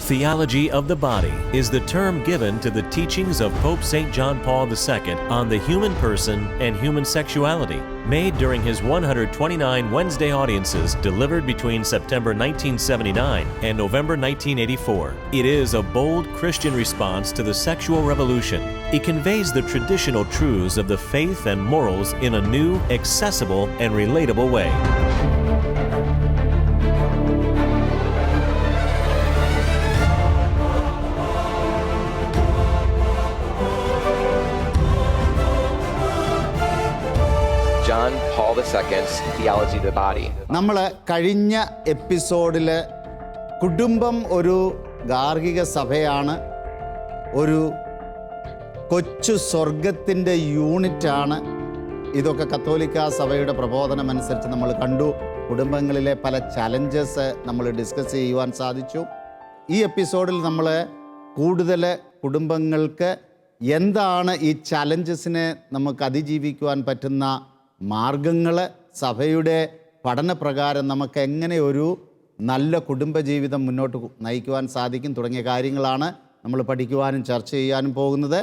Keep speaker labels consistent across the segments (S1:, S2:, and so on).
S1: Theology of the body is the term given to the teachings of Pope St. John Paul II on the human person and human sexuality, made during his 129 Wednesday audiences delivered between September 1979 and November 1984. It is a bold Christian response to the sexual revolution. It conveys the traditional truths of the faith and morals in a new, accessible, and relatable way.
S2: John Paul II's Theology of the Body.
S3: നമ്മൾ കഴിഞ്ഞ എപ്പിസോഡിൽ കുടുംബം ഒരു ഗാർഹിക സഭയാണ്, ഒരു കൊച്ചു സ്വർഗത്തിൻ്റെ യൂണിറ്റാണ്. ഇതൊക്കെ കത്തോലിക്ക സഭയുടെ പ്രബോധനം അനുസരിച്ച് നമ്മൾ കണ്ടു. കുടുംബങ്ങളിലെ പല ചലഞ്ചസ് നമ്മൾ ഡിസ്കസ് ചെയ്യുവാൻ സാധിച്ചു. ഈ എപ്പിസോഡിൽ നമ്മൾ കൂടുതൽ കുടുംബങ്ങൾക്ക് എന്താണ് ഈ ചലഞ്ചസിനെ നമുക്ക് അതിജീവിക്കുവാൻ പറ്റുന്ന മാർഗങ്ങൾ, സഭയുടെ പഠനപ്രകാരം നമുക്ക് എങ്ങനെ ഒരു നല്ല കുടുംബജീവിതം മുന്നോട്ട് നയിക്കുവാൻ സാധിക്കും തുടങ്ങിയ കാര്യങ്ങളാണ് നമ്മൾ പഠിക്കുവാനും ചർച്ച ചെയ്യാനും പോകുന്നത്.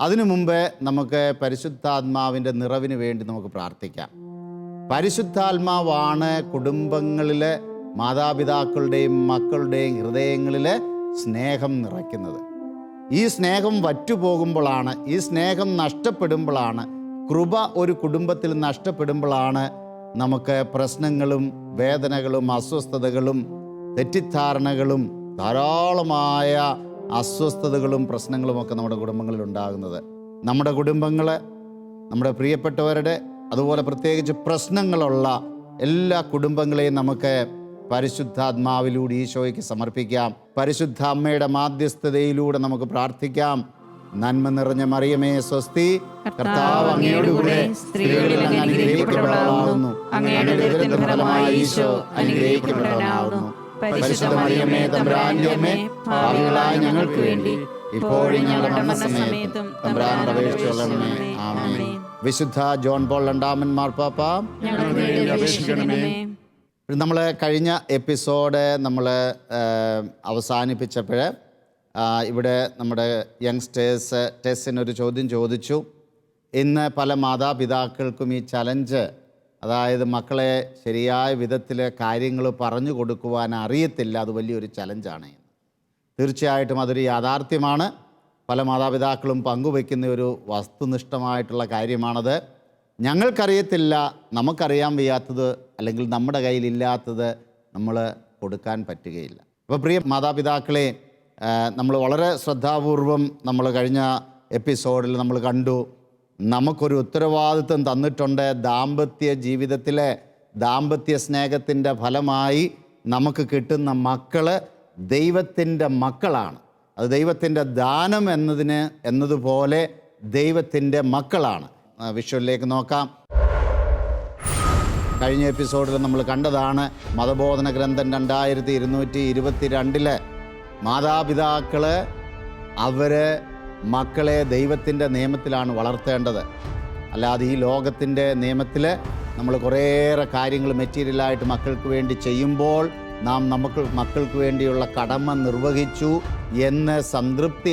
S3: അതിനു മുമ്പേ നമുക്ക് പരിശുദ്ധാത്മാവിൻ്റെ നിറവിന് വേണ്ടി നമുക്ക് പ്രാർത്ഥിക്കാം. പരിശുദ്ധാത്മാവാണ് കുടുംബങ്ങളിലെ മാതാപിതാക്കളുടെയും മക്കളുടെയും ഹൃദയങ്ങളിൽ സ്നേഹം നിറയ്ക്കുന്നത്. ഈ സ്നേഹം വറ്റുപോകുമ്പോഴാണ്, ഈ സ്നേഹം നഷ്ടപ്പെടുമ്പോഴാണ്, കൃപ ഒരു കുടുംബത്തിൽ നഷ്ടപ്പെടുമ്പോഴാണ് നമുക്ക് പ്രശ്നങ്ങളും വേദനകളും അസ്വസ്ഥതകളും തെറ്റിദ്ധാരണകളും ധാരാളമായ അസ്വസ്ഥതകളും പ്രശ്നങ്ങളുമൊക്കെ നമ്മുടെ കുടുംബങ്ങളിൽ ഉണ്ടാകുന്നത്. നമ്മുടെ കുടുംബങ്ങൾ, നമ്മുടെ പ്രിയപ്പെട്ടവരുടെ, അതുപോലെ പ്രത്യേകിച്ച് പ്രശ്നങ്ങളുള്ള എല്ലാ കുടുംബങ്ങളെയും നമുക്ക് പരിശുദ്ധാത്മാവിലൂടെ ഈശോയ്ക്ക് സമർപ്പിക്കാം. പരിശുദ്ധ അമ്മയുടെ മാധ്യസ്ഥതയിലൂടെ നമുക്ക് പ്രാർത്ഥിക്കാം. നന്മ നിറഞ്ഞ മറിയമേ സ്വസ്തി, കർത്താവ് അങ്ങയോടുകൂടെ സ്ത്രീകളിൽ അങ്ങ് അനുഗ്രഹിക്കപ്പെട്ടവളാകുന്നു, അങ്ങയുടെ ഉദരത്തിൻ ഫലമായി ഈശോ അനുഗ്രഹിക്കപ്പെട്ടവനാകുന്നു. പരിശുദ്ധ മറിയമേ തമ്പുരാന്റെ അമ്മേ, പാപികളായ ഞങ്ങൾക്ക് വേണ്ടി ഇപ്പോഴും ഞങ്ങളുടെ മരണസമയത്തും തമ്പുരാനോട് അപേക്ഷിച്ചുകൊള്ളണമേ. ആമേൻ. വിശുദ്ധ ജോൺ പോൾ രണ്ടാമൻ മാർപ്പാപ്പ
S4: ഞങ്ങൾക്ക് വേണ്ടി അപേക്ഷിക്കണമേ.
S3: നമ്മൾ കഴിഞ്ഞ എപ്പിസോഡ് നമ്മൾ അവസാനിപ്പിച്ചപ്പോൾ ഇവിടെ നമ്മുടെ യങ്സ്റ്റേഴ്സ് ടെസ്സിനൊരു ചോദ്യം ചോദിച്ചു. ഇന്ന് പല മാതാപിതാക്കൾക്കും ഈ ചലഞ്ച്, അതായത് മക്കളെ ശരിയായ വിധത്തിൽ കാര്യങ്ങൾ പറഞ്ഞു കൊടുക്കുവാൻ അറിയത്തില്ല, അത് വലിയൊരു ചലഞ്ചാണ്. തീർച്ചയായിട്ടും അതൊരു യാഥാർത്ഥ്യമാണ്. പല മാതാപിതാക്കളും പങ്കുവയ്ക്കുന്ന ഒരു വസ്തുനിഷ്ഠമായിട്ടുള്ള കാര്യമാണത്. ഞങ്ങൾക്കറിയത്തില്ല, നമുക്കറിയാൻ വയ്യാത്തത് അല്ലെങ്കിൽ നമ്മുടെ കയ്യിലില്ലാത്തത് നമ്മൾ കൊടുക്കാൻ പറ്റുകയില്ല. അപ്പോൾ പ്രിയ മാതാപിതാക്കളെ, നമ്മൾ വളരെ ശ്രദ്ധാപൂർവം നമ്മൾ കഴിഞ്ഞ എപ്പിസോഡിൽ നമ്മൾ കണ്ടു, നമുക്കൊരു ഉത്തരവാദിത്വം തന്നിട്ടുണ്ട്. ദാമ്പത്യ ജീവിതത്തിലെ ദാമ്പത്യ സ്നേഹത്തിൻ്റെ ഫലമായി നമുക്ക് കിട്ടുന്ന മക്കൾ ദൈവത്തിൻ്റെ മക്കളാണ്. അത് ദൈവത്തിൻ്റെ ദാനം എന്നതുപോലെ ദൈവത്തിൻ്റെ മക്കളാണ്. വിഷ്വലിലേക്ക് നോക്കാം. കഴിഞ്ഞ എപ്പിസോഡിൽ നമ്മൾ കണ്ടതാണ് മതബോധന ഗ്രന്ഥം 2222 മാതാപിതാക്കൾ അവർ മക്കളെ ദൈവത്തിൻ്റെ നിയമത്തിലാണ് വളർത്തേണ്ടത്. അല്ലാതെ ഈ ലോകത്തിൻ്റെ നിയമത്തിൽ നമ്മൾ കുറേയേറെ കാര്യങ്ങൾ മെറ്റീരിയലായിട്ട് മക്കൾക്ക് വേണ്ടി ചെയ്യുമ്പോൾ നാം മക്കൾക്ക് വേണ്ടിയുള്ള കടമ നിർവഹിച്ചു എന്ന് സംതൃപ്തി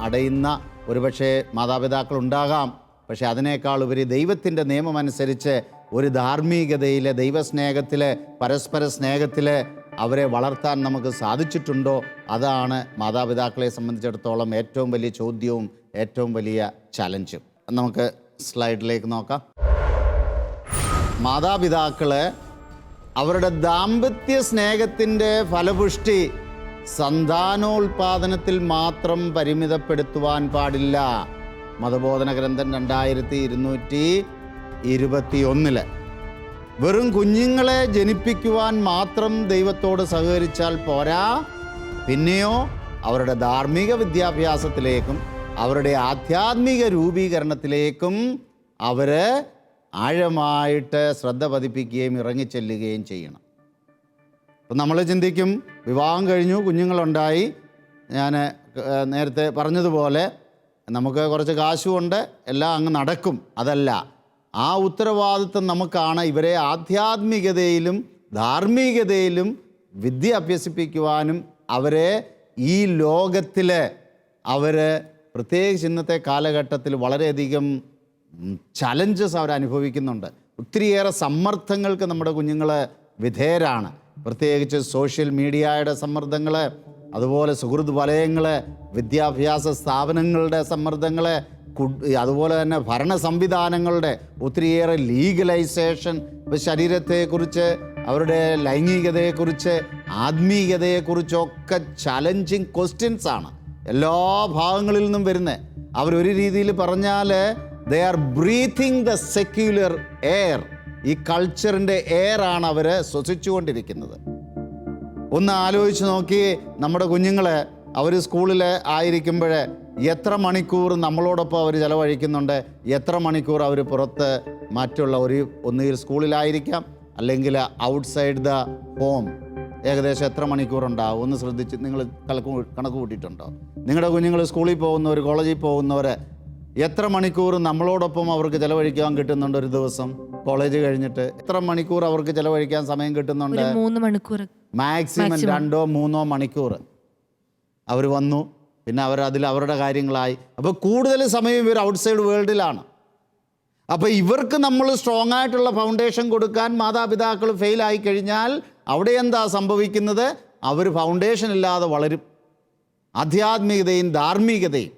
S3: അടയുന്ന ഒരുപക്ഷെ മാതാപിതാക്കളുണ്ടാകാം. പക്ഷെ അതിനേക്കാൾ ഉപരി ദൈവത്തിൻ്റെ നിയമമനുസരിച്ച് ഒരു ധാർമ്മികതയിൽ, ദൈവസ്നേഹത്തിൽ, പരസ്പര സ്നേഹത്തിൽ അവരെ വളർത്താൻ നമുക്ക് സാധിച്ചിട്ടുണ്ടോ? അതാണ് മാതാപിതാക്കളെ സംബന്ധിച്ചിടത്തോളം ഏറ്റവും വലിയ ചോദ്യവും ഏറ്റവും വലിയ ചലഞ്ചും. നമുക്ക് സ്ലൈഡിലേക്ക് നോക്കാം. മാതാപിതാക്കൾ അവരുടെ ദാമ്പത്യ സ്നേഹത്തിൻ്റെ ഫലപുഷ്ടി സന്താനോൽപാദനത്തിൽ മാത്രം പരിമിതപ്പെടുത്തുവാൻ പാടില്ല. മതബോധന ഗ്രന്ഥം 2221 വെറും കുഞ്ഞുങ്ങളെ ജനിപ്പിക്കുവാൻ മാത്രം ദൈവത്തോട് സഹകരിച്ചാൽ പോരാ, പിന്നെയോ അവരുടെ ധാർമ്മിക വിദ്യാഭ്യാസത്തിലേക്കും അവരുടെ ആധ്യാത്മിക രൂപീകരണത്തിലേക്കും അവർ ആഴമായിട്ട് ശ്രദ്ധ പതിപ്പിക്കുകയും ഇറങ്ങിച്ചെല്ലുകയും ചെയ്യണം. അപ്പം നമ്മൾ ചിന്തിക്കും, വിവാഹം കഴിഞ്ഞു, കുഞ്ഞുങ്ങളുണ്ടായി, ഞാൻ നേരത്തെ പറഞ്ഞതുപോലെ നമുക്ക് കുറച്ച് കാശുകൊണ്ട് എല്ലാം അങ്ങ് നടക്കും. അതല്ല, ആ ഉത്തരവാദിത്വം നമുക്കാണ്. ഇവരെ ആധ്യാത്മികതയിലും ധാർമ്മികതയിലും വിദ്യ അഭ്യസിപ്പിക്കുവാനും അവരെ ഈ ലോകത്തിൽ അവർ പ്രത്യേകിച്ച് ഇന്നത്തെ കാലഘട്ടത്തിൽ വളരെയധികം ചലഞ്ചസ് അവർ അനുഭവിക്കുന്നുണ്ട്. ഒത്തിരിയേറെ സമ്മർദ്ദങ്ങൾക്ക് നമ്മുടെ കുഞ്ഞുങ്ങൾ വിധേയരാണ്. പ്രത്യേകിച്ച് സോഷ്യൽ മീഡിയയുടെ സമ്മർദ്ദങ്ങൾ, അതുപോലെ സുഹൃത്ത് വലയങ്ങൾ, വിദ്യാഭ്യാസ സ്ഥാപനങ്ങളുടെ സമ്മർദ്ദങ്ങൾ, അതുപോലെ തന്നെ ഭരണ സംവിധാനങ്ങളുടെ ഒത്തിരിയേറെ ലീഗലൈസേഷൻ, ഇപ്പോൾ ശരീരത്തെക്കുറിച്ച്, അവരുടെ ലൈംഗികതയെക്കുറിച്ച്, ആത്മീയതയെക്കുറിച്ചൊക്കെ ചലഞ്ചിങ് ക്വസ്റ്റ്യൻസ് ആണ് എല്ലാ ഭാഗങ്ങളിൽ നിന്നും വരുന്നത്. അവരൊരു രീതിയിൽ പറഞ്ഞാൽ they are breathing the secular air. ഈ കൾച്ചറിൻ്റെ എയറാണ് അവർ ശ്വസിച്ചുകൊണ്ടിരിക്കുന്നത്. ഒന്ന് ആലോചിച്ച് നോക്കി, നമ്മുടെ കുഞ്ഞുങ്ങൾ അവർ സ്കൂളിൽ ആയിരിക്കുമ്പോൾ എത്ര മണിക്കൂർ നമ്മളോടൊപ്പം അവർ ചിലവഴിക്കുന്നുണ്ട്, എത്ര മണിക്കൂർ അവർ പുറത്ത് മറ്റുള്ള ഒന്നുകിൽ സ്കൂളിലായിരിക്കാം അല്ലെങ്കിൽ ഔട്ട്സൈഡ് ദ ഹോം ഏകദേശം എത്ര മണിക്കൂറുണ്ടാവും ഒന്ന് ശ്രദ്ധിച്ച് നിങ്ങൾ കണക്ക് കൂട്ടിയിട്ടുണ്ടോ? നിങ്ങളുടെ കുഞ്ഞുങ്ങൾ സ്കൂളിൽ പോകുന്നവർ, കോളേജിൽ പോകുന്നവർ എത്ര മണിക്കൂർ നമ്മളോടൊപ്പം അവർക്ക് ചിലവഴിക്കാൻ കിട്ടുന്നുണ്ട് ഒരു ദിവസം? കോളേജ് കഴിഞ്ഞിട്ട് എത്ര മണിക്കൂർ അവർക്ക് ചിലവഴിക്കാൻ സമയം കിട്ടുന്നുണ്ട്?
S5: 3 മണിക്കൂർ,
S3: മാക്സിമം 2-3 മണിക്കൂർ. അവർ വന്നു, പിന്നെ അവരുടെ കാര്യങ്ങളായി. അപ്പോൾ കൂടുതൽ സമയം ഇവർ ഔട്ട്സൈഡ് വേൾഡിലാണ്. അപ്പോൾ ഇവർക്ക് നമ്മൾ സ്ട്രോങ് ആയിട്ടുള്ള ഫൗണ്ടേഷൻ കൊടുക്കാൻ മാതാപിതാക്കൾ ഫെയിലായി കഴിഞ്ഞാൽ അവിടെ എന്താ സംഭവിക്കുന്നത്? അവർ ഫൗണ്ടേഷൻ ഇല്ലാതെ വളരും. ആധ്യാത്മികതയും ധാർമ്മികതയും,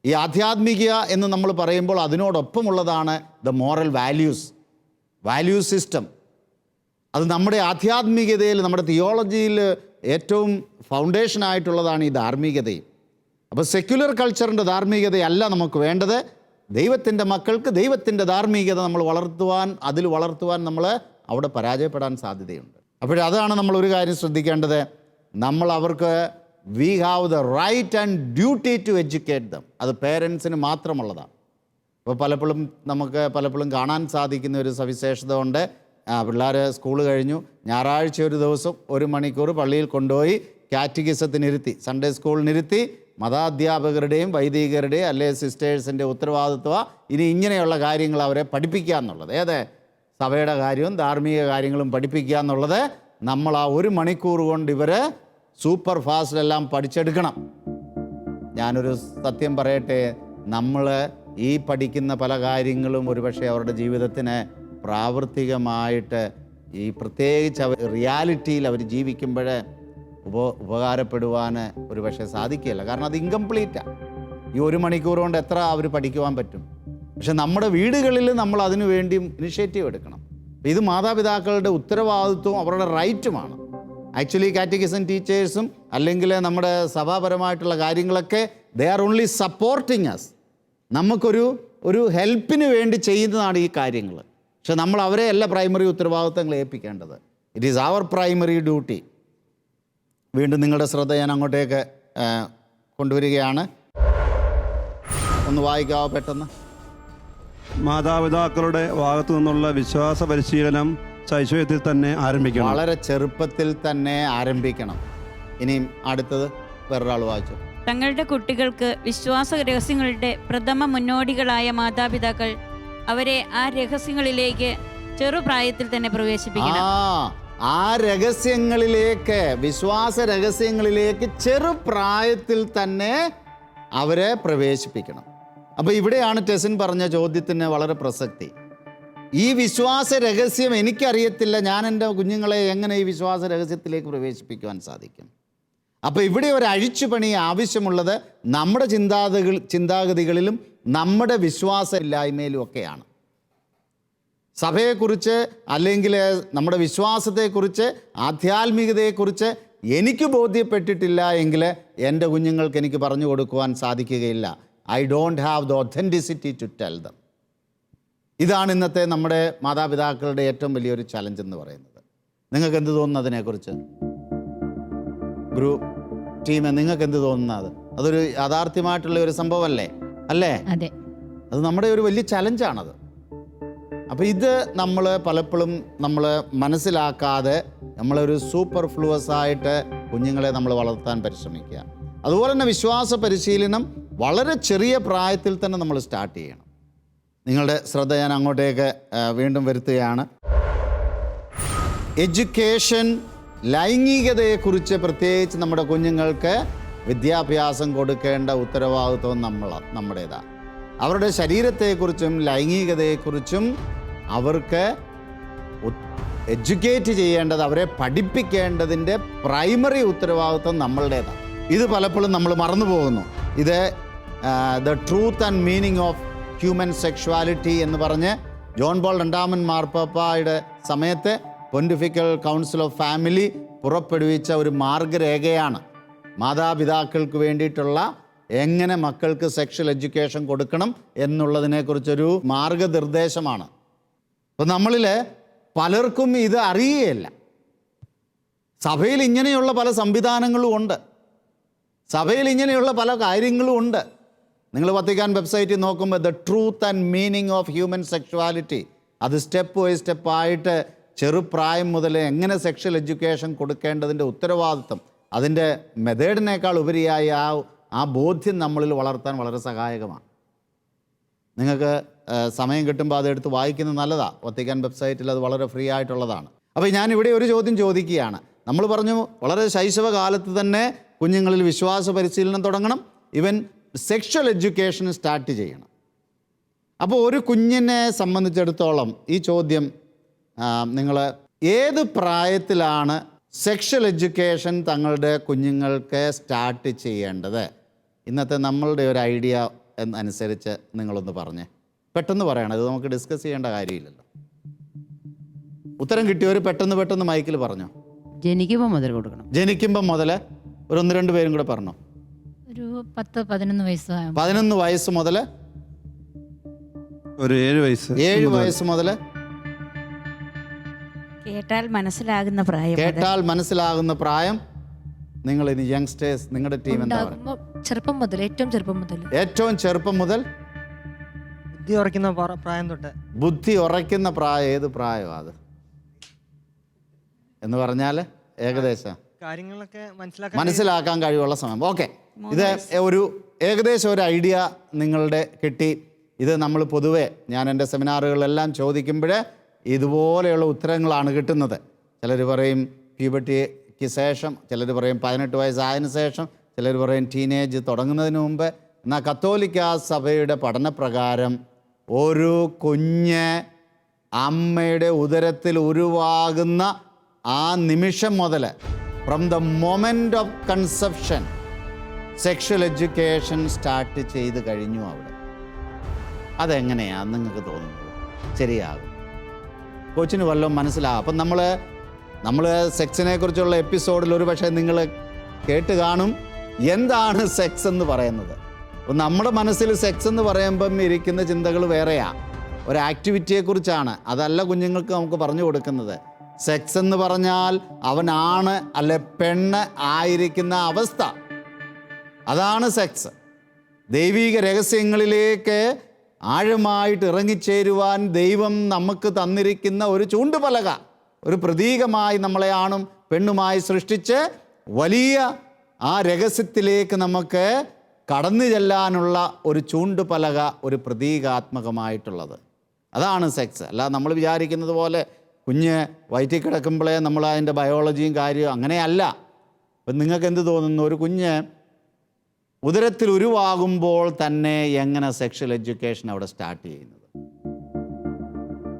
S3: ഈ ആധ്യാത്മിക എന്ന് നമ്മൾ പറയുമ്പോൾ അതിനോടൊപ്പമുള്ളതാണ് ദ മോറൽ വാല്യൂ സിസ്റ്റം. അത് നമ്മുടെ ആധ്യാത്മികതയിൽ, നമ്മുടെ തിയോളജിയിൽ ഏറ്റവും ഫൗണ്ടേഷനായിട്ടുള്ളതാണ് ഈ ധാർമ്മികതയും. അപ്പോൾ സെക്യുലർ കൾച്ചറിൻ്റെ ധാർമ്മികതയല്ല നമുക്ക് വേണ്ടത്. ദൈവത്തിൻ്റെ മക്കൾക്ക് ദൈവത്തിൻ്റെ ധാർമ്മികത നമ്മൾ അതിൽ വളർത്തുവാൻ നമ്മൾ അവിടെ പരാജയപ്പെടാൻ സാധ്യതയുണ്ട്. അതാണ് നമ്മൾ ഒരു കാര്യം ശ്രദ്ധിക്കേണ്ടത്. നമ്മൾ അവർക്ക് we have the right and duty to educate them. അത് പേരൻസിന് മാത്രമുള്ളതാണ്. അപ്പോൾ പലപ്പോഴും കാണാൻ സാധിക്കുന്ന ഒരു സവിശേഷത ഉണ്ട്. പിള്ളേർ സ്കൂൾ കഴിഞ്ഞു, ഞായറാഴ്ച ഒരു ദിവസം 1 മണിക്കൂർ പള്ളിയിൽ കൊണ്ടുപോയി കാറ്റഗിസത്തിനിരുത്തി, സൺഡേ സ്കൂളിനിരുത്തി, മതാധ്യാപകരുടെയും വൈദികരുടെയും അല്ലെ സിസ്റ്റേഴ്സിൻ്റെ ഉത്തരവാദിത്വം ഇനി ഇങ്ങനെയുള്ള കാര്യങ്ങൾ അവരെ പഠിപ്പിക്കുക എന്നുള്ളത്. സഭയുടെ കാര്യവും ധാർമ്മിക കാര്യങ്ങളും പഠിപ്പിക്കുക എന്നുള്ളത്. നമ്മൾ ആ 1 മണിക്കൂർ കൊണ്ട് ഇവർ സൂപ്പർ ഫാസ്റ്റിലെല്ലാം പഠിച്ചെടുക്കണം. ഞാനൊരു സത്യം പറയട്ടെ, നമ്മൾ ഈ പഠിക്കുന്ന പല കാര്യങ്ങളും ഒരുപക്ഷെ അവരുടെ ജീവിതത്തിന് പ്രാവർത്തികമായിട്ട് ഈ പ്രത്യേകിച്ച് റിയാലിറ്റിയിൽ അവർ ജീവിക്കുമ്പോൾ ഉപകാരപ്പെടുവാൻ ഒരുപക്ഷെ സാധിക്കില്ല. കാരണം അത് ഇൻകംപ്ലീറ്റാണ്. ഈ 1 മണിക്കൂർ കൊണ്ട് എത്ര അവർ പഠിക്കുവാൻ പറ്റും? പക്ഷെ നമ്മുടെ വീടുകളിൽ നമ്മൾ അതിനു വേണ്ടി ഇനിഷ്യേറ്റീവ് എടുക്കണം. ഇത് മാതാപിതാക്കളുടെ ഉത്തരവാദിത്വവും അവരുടെ റൈറ്റുമാണ്. ആക്ച്വലി കാറ്റഗിസം ടീച്ചേഴ്സും അല്ലെങ്കിൽ നമ്മുടെ സഭാപരമായിട്ടുള്ള കാര്യങ്ങളൊക്കെ they are only supporting us. നമുക്കൊരു ഹെൽപ്പിന് വേണ്ടി ചെയ്യുന്നതാണ് ഈ കാര്യങ്ങൾ. പക്ഷെ നമ്മൾ അവരെ അല്ല പ്രൈമറി ഉത്തരവാദിത്തങ്ങൾ ഏൽപ്പിക്കേണ്ടത്. ഇറ്റ് ഈസ് അവർ പ്രൈമറി ഡ്യൂട്ടി. വീണ്ടും നിങ്ങളുടെ ശ്രദ്ധ ഞാൻ അങ്ങോട്ടേക്ക് കൊണ്ടുവരികയാണ്. ഒന്ന് വായിക്കാവോ പെട്ടെന്ന്?
S6: മാതാപിതാക്കളുടെ ഭാഗത്തു നിന്നുള്ള വിശ്വാസ പരിശീലനം ശൈശവത്തിൽ തന്നെ ആരംഭിക്കണം.
S3: വളരെ ചെറുപ്പത്തിൽ തന്നെ ആരംഭിക്കണം. ഇനിയും അടുത്തത് വേറൊരാൾ വായിച്ചു.
S7: തങ്ങളുടെ കുട്ടികൾക്ക് വിശ്വാസ രഹസ്യങ്ങളുടെ പ്രഥമ മുന്നോടികളായ മാതാപിതാക്കൾ അവരെ ആ രഹസ്യങ്ങളിലേക്ക് ചെറുപ്രായത്തിൽ തന്നെ പ്രവേശിപ്പിക്കണം.
S3: ആ രഹസ്യങ്ങളിലേക്ക്, വിശ്വാസ രഹസ്യങ്ങളിലേക്ക് ചെറുപ്രായത്തിൽ തന്നെ അവരെ പ്രവേശിപ്പിക്കണം. അപ്പോൾ ഇവിടെയാണ് ടെസിൻ പറഞ്ഞ ചോദ്യത്തിന് വളരെ പ്രസക്തി. ഈ വിശ്വാസ രഹസ്യം എനിക്കറിയത്തില്ല, ഞാൻ എൻ്റെ കുഞ്ഞുങ്ങളെ എങ്ങനെ ഈ വിശ്വാസ രഹസ്യത്തിലേക്ക് പ്രവേശിപ്പിക്കുവാൻ സാധിക്കും? അപ്പോൾ ഇവിടെ ഒരു അഴിച്ചുപണി ആവശ്യമുള്ളത് നമ്മുടെ ചിന്താഗതികളിലും നമ്മുടെ വിശ്വാസമില്ലായ്മയിലും ഒക്കെയാണ്. സഭയെക്കുറിച്ച് അല്ലെങ്കിൽ നമ്മുടെ വിശ്വാസത്തെക്കുറിച്ച്, ആധ്യാത്മികതയെക്കുറിച്ച് എനിക്ക് ബോധ്യപ്പെട്ടിട്ടില്ല എങ്കിൽ എൻ്റെ കുഞ്ഞുങ്ങൾക്ക് എനിക്ക് പറഞ്ഞു കൊടുക്കുവാൻ സാധിക്കുകയില്ല. I don't have the authenticity to tell them. ഇതാണ് ഇന്നത്തെ നമ്മുടെ മാതാപിതാക്കളുടെ ഏറ്റവും വലിയൊരു ചലഞ്ച് എന്ന് പറയുന്നത്. നിങ്ങൾക്ക് എന്ത് തോന്നുന്നു അതിനെക്കുറിച്ച്? ഗ്രൂപ്പ് ടീമെ, നിങ്ങൾക്ക് എന്ത് തോന്നുന്നത്? അതൊരു യാഥാർത്ഥ്യമായിട്ടുള്ള ഒരു സംഭവമല്ലേ? അല്ലേ?
S5: അതെ,
S3: അത് നമ്മുടെ ഒരു വലിയ ചലഞ്ചാണത്. അപ്പോൾ ഇത് നമ്മൾ പലപ്പോഴും നമ്മൾ മനസ്സിലാക്കാതെ നമ്മളൊരു സൂപ്പർ ഫ്ലൂവസ് ആയിട്ട് കുഞ്ഞുങ്ങളെ നമ്മൾ വളർത്താൻ പരിശ്രമിക്കുക. അതുപോലെ തന്നെ വിശ്വാസ പരിശീലനം വളരെ ചെറിയ പ്രായത്തിൽ തന്നെ നമ്മൾ സ്റ്റാർട്ട് ചെയ്യണം. നിങ്ങളുടെ ശ്രദ്ധ ഞാൻ അങ്ങോട്ടേക്ക് വീണ്ടും വരുത്തുകയാണ്. എഡ്യൂക്കേഷൻ, ലൈംഗികതയെക്കുറിച്ച് പ്രത്യേകിച്ച് നമ്മുടെ കുഞ്ഞുങ്ങൾക്ക് വിദ്യാഭ്യാസം കൊടുക്കേണ്ട ഉത്തരവാദിത്വം നമ്മുടേതാണ്. അവരുടെ ശരീരത്തെക്കുറിച്ചും ലൈംഗികതയെക്കുറിച്ചും അവർക്ക് എഡ്യൂക്കേറ്റ് ചെയ്യേണ്ടത്, അവരെ പഠിപ്പിക്കേണ്ടതിൻ്റെ പ്രൈമറി ഉത്തരവാദിത്വം നമ്മളുടേതാണ്. ഇത് പലപ്പോഴും നമ്മൾ മറന്നു പോകുന്നു. ഇത് the truth and meaning of human sexuality എന്ന് പറഞ്ഞ് ജോൺ പോൾ രണ്ടാമൻ മാർപ്പാപ്പയുടെ സമയത്ത് പൊണ്ടിഫിക്കൽ കൗൺസിൽ ഓഫ് ഫാമിലി പുറപ്പെടുവിച്ച ഒരു മാർഗരേഖയാണ്. മാതാപിതാക്കൾക്ക് വേണ്ടിയിട്ടുള്ള എങ്ങനെ മക്കൾക്ക് സെക്ഷൽ എഡ്യൂക്കേഷൻ കൊടുക്കണം എന്നുള്ളതിനെക്കുറിച്ചൊരു മാർഗനിർദ്ദേശമാണ്. അപ്പോൾ നമ്മളിൽ പലർക്കും ഇത് അറിയുകയില്ല. സഭയിൽ ഇങ്ങനെയുള്ള പല സംവിധാനങ്ങളും ഉണ്ട്, സഭയിൽ ഇങ്ങനെയുള്ള പല കാര്യങ്ങളും ഉണ്ട്. നിങ്ങൾ വത്തിക്കാൻ വെബ്സൈറ്റിൽ നോക്കുമ്പോൾ the truth and meaning of human sexuality, അത് സ്റ്റെപ്പ് ബൈ സ്റ്റെപ്പായിട്ട് ചെറുപ്രായം മുതൽ എങ്ങനെ സെക്ഷൽ എഡ്യൂക്കേഷൻ കൊടുക്കേണ്ടതിൻ്റെ ഉത്തരവാദിത്വം, അതിൻ്റെ മെത്തേഡിനേക്കാൾ ഉപരിയായി ആ ബോധ്യം നമ്മളിൽ വളർത്താൻ വളരെ സഹായകമാണ്. നിങ്ങൾക്ക് സമയം കിട്ടുമ്പോൾ അതെടുത്ത് വായിക്കുന്നത് നല്ലതാണ്. വത്തിക്കാൻ വെബ്സൈറ്റിൽ അത് വളരെ ഫ്രീ ആയിട്ടുള്ളതാണ്. അപ്പോൾ ഞാനിവിടെ ഒരു ചോദ്യം ചോദിക്കുകയാണ്. നമ്മൾ പറഞ്ഞു വളരെ ശൈശവകാലത്ത് തന്നെ കുഞ്ഞുങ്ങളിൽ വിശ്വാസ പരിശീലനം തുടങ്ങണം, ഇവൻ സെക്ഷൽ എഡ്യൂക്കേഷൻ സ്റ്റാർട്ട് ചെയ്യണം. അപ്പോൾ ഒരു കുഞ്ഞിനെ സംബന്ധിച്ചിടത്തോളം ഈ ചോദ്യം, നിങ്ങൾ ഏത് പ്രായത്തിലാണ് സെക്ഷൽ എഡ്യൂക്കേഷൻ തങ്ങളുടെ കുഞ്ഞുങ്ങൾക്ക് സ്റ്റാർട്ട് ചെയ്യേണ്ടത്? ഇന്നത്തെ നമ്മളുടെ ഒരു ഐഡിയ അനുസരിച്ച് നിങ്ങളൊന്ന് പറഞ്ഞേ. പെട്ടെന്ന് പറയണം, ഇത് നമുക്ക് ഡിസ്കസ് ചെയ്യേണ്ട കാര്യമില്ലല്ലോ. ഉത്തരം കിട്ടിയവർ പെട്ടെന്ന് മൈക്കിൽ പറഞ്ഞോ.
S5: ജനിക്കുമ്പോൾ മുതൽ കൊടുക്കണം.
S3: ജനിക്കുമ്പം മുതൽ ഒരു 1-2 പേരും കൂടെ പറഞ്ഞോ.
S8: ഒരു 10-11 വയസ്സ്.
S3: 11 വയസ്സ് മുതൽ
S6: ഒരു 7 വയസ്സ്.
S3: 7 വയസ്സ് മുതൽ
S7: കേട്ടാൽ മനസ്സിലാകുന്ന പ്രായം.
S3: കേട്ടാൽ മനസ്സിലാകുന്ന പ്രായം. നിങ്ങൾ ഇനി യങ്സ്റ്റേഴ്സ്, നിങ്ങളുടെ ടീം എന്താ പറയുക?
S8: ചെറുപ്പം മുതൽ, ഏറ്റവും ചെറുപ്പം മുതൽ.
S3: ഏറ്റവും ചെറുപ്പം മുതൽ
S9: ബുദ്ധി ഉറയ്ക്കുന്ന പ്രായം തൊട്ട്.
S3: ബുദ്ധി ഉറയ്ക്കുന്ന പ്രായം ഏത് പ്രായമാണ് അത് എന്ന് പറഞ്ഞാൽ? ഏകദേശം
S9: കാര്യങ്ങളൊക്കെ
S3: മനസ്സിലാക്കാൻ കഴിവുള്ള സമയം. ഓക്കെ, ഇത് ഒരു ഏകദേശം ഒരു ഐഡിയ നിങ്ങളുടെ കിട്ടി. ഇത് നമ്മൾ പൊതുവെ ഞാൻ എൻ്റെ സെമിനാറുകളിലെല്ലാം ചോദിക്കുമ്പോൾ ഇതുപോലെയുള്ള ഉത്തരങ്ങളാണ് കിട്ടുന്നത്. ചിലർ പറയും പ്യൂബർട്ടിക്ക് ശേഷം, ചിലർ പറയും 18 വയസ്സായതിനു ശേഷം, ചിലർ പറയും ടീനേജ് തുടങ്ങുന്നതിന് മുമ്പ്. എന്നാൽ കത്തോലിക്ക സഭയുടെ പഠനപ്രകാരം ഒരു കുഞ്ഞ് അമ്മയുടെ ഉദരത്തിൽ ഉരുവാകുന്ന ആ നിമിഷം മുതൽ, from the moment of conception, sexual education start ചെയ്ത് കഴിഞ്ഞു അവിടെ. അതെങ്ങനെയാണ് നിങ്ങൾക്ക് തോന്നുന്നത്? ശരിയാകും? കോച്ചിന് വല്ലതും മനസ്സിലാകും? അപ്പം നമ്മൾ സെക്സിനെ കുറിച്ചുള്ള എപ്പിസോഡിൽ ഒരു പക്ഷേ നിങ്ങൾ കേട്ട് കാണും എന്താണ് സെക്സ് എന്ന് പറയുന്നത്. അപ്പം നമ്മുടെ മനസ്സിൽ സെക്സ് എന്ന് പറയുമ്പം ഇരിക്കുന്ന ചിന്തകൾ വേറെയാണ്, ഒരു ആക്ടിവിറ്റിയെക്കുറിച്ചാണ്. അതല്ല കുഞ്ഞുങ്ങൾക്ക് നമുക്ക് പറഞ്ഞു കൊടുക്കുന്നത്. സെക്സ് എന്ന് പറഞ്ഞാൽ അവനാണ് അല്ലെ പെണ്ണ് ആയിരിക്കുന്ന അവസ്ഥ, അതാണ് സെക്സ്. ദൈവിക രഹസ്യങ്ങളിലേക്ക് ആഴമായിട്ട് ഇറങ്ങിച്ചേരുവാൻ ദൈവം നമുക്ക് തന്നിരിക്കുന്ന ഒരു ചൂണ്ടുപലക, ഒരു പ്രതീകമായി നമ്മളെ ആണും പെണ്ണുമായി സൃഷ്ടിച്ച് വലിയ ആ രഹസ്യത്തിലേക്ക് നമുക്ക് കടന്നു ചെല്ലാനുള്ള ഒരു ചൂണ്ടുപലക, ഒരു പ്രതീകാത്മകമായിട്ടുള്ളത്. അതാണ് സെക്സ്. അല്ലാതെ നമ്മൾ വിചാരിക്കുന്നത് പോലെ കുഞ്ഞ് വയറ്റിൽ കിടക്കുമ്പോഴേ നമ്മൾ അതിൻ്റെ ബയോളജിയും കാര്യവും അങ്ങനെയല്ല. അപ്പം നിങ്ങൾക്ക് എന്ത് തോന്നുന്നു? ഒരു കുഞ്ഞ് ഉദരത്തിൽ ഉരുവാകുമ്പോൾ തന്നെ എങ്ങനെ സെക്ഷൽ എഡ്യൂക്കേഷൻ അവിടെ സ്റ്റാർട്ട് ചെയ്യുന്നത്?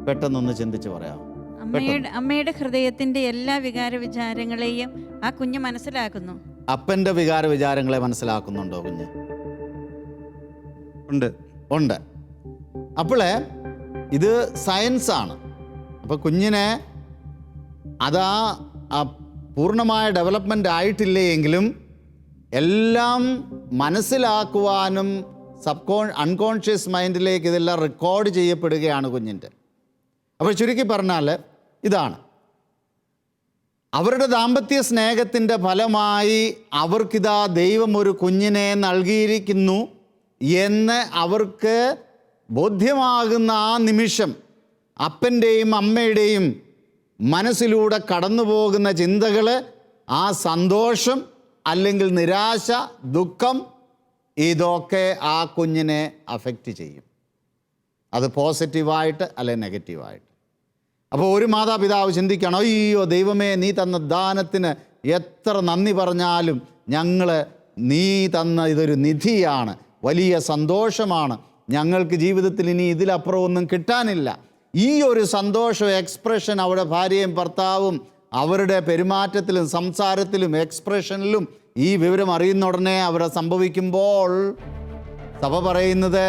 S3: പെട്ടെന്നൊന്ന് ചിന്തിച്ച് പറയാം.
S7: അമ്മയുടെ ഹൃദയത്തിന്റെ എല്ലാ വികാര വിചാരങ്ങളെയും ആ കുഞ്ഞ് മനസ്സിലാക്കുന്നു.
S3: അപ്പൻ്റെ വികാര വിചാരങ്ങളെ മനസ്സിലാക്കുന്നുണ്ടോ കുഞ്ഞ്? ഉണ്ട്. അപ്പോൾ ഇത് സയൻസാണ്. അപ്പോൾ കുഞ്ഞിനെ അതാ പൂർണ്ണമായ ഡെവലപ്മെൻ്റ് ആയിട്ടില്ലേ എങ്കിലും എല്ലാം മനസ്സിലാക്കുവാനും അൺകോൺഷ്യസ് മൈൻഡിലേക്ക് ഇതെല്ലാം റെക്കോർഡ് ചെയ്യപ്പെടുകയാണ് കുഞ്ഞിൻ്റെ. അപ്പോൾ ചുരുക്കി പറഞ്ഞാൽ ഇതാണ്, അവരുടെ ദാമ്പത്യ സ്നേഹത്തിൻ്റെ ഫലമായി അവർക്കിതാ ദൈവം ഒരു കുഞ്ഞിനെ നൽകിയിരിക്കുന്നു എന്ന് അവർക്ക് ബോധ്യമാകുന്ന ആ നിമിഷം അപ്പൻ്റെയും അമ്മയുടെയും മനസ്സിലൂടെ കടന്നു പോകുന്ന ചിന്തകൾ, ആ സന്തോഷം അല്ലെങ്കിൽ നിരാശ, ദുഃഖം, ഇതൊക്കെ ആ കുഞ്ഞിനെ അഫക്റ്റ് ചെയ്യും. അത് പോസിറ്റീവായിട്ട് അല്ലെങ്കിൽ നെഗറ്റീവായിട്ട്. അപ്പോൾ ഒരു മാതാപിതാവ് ചിന്തിക്കണം, അയ്യോ ദൈവമേ, നീ തന്ന ദാനത്തിന് എത്ര നന്ദി പറഞ്ഞാലും ഞങ്ങൾ നീ തന്ന ഇതൊരു നിധിയാണ്, വലിയ സന്തോഷമാണ്, ഞങ്ങൾക്ക് ജീവിതത്തിൽ ഇനി ഇതിലപ്പുറം ഒന്നും കിട്ടാനില്ല. ഈ ഒരു സന്തോഷം എക്സ്പ്രഷൻ അവിടെ ഭാര്യയും ഭർത്താവും അവരുടെ പെരുമാറ്റത്തിലും സംസാരത്തിലും എക്സ്പ്രഷനിലും ഈ വിവരം അറിയുന്ന ഉടനെ അവിടെ സംഭവിക്കുമ്പോൾ സഭ പറയുന്നത്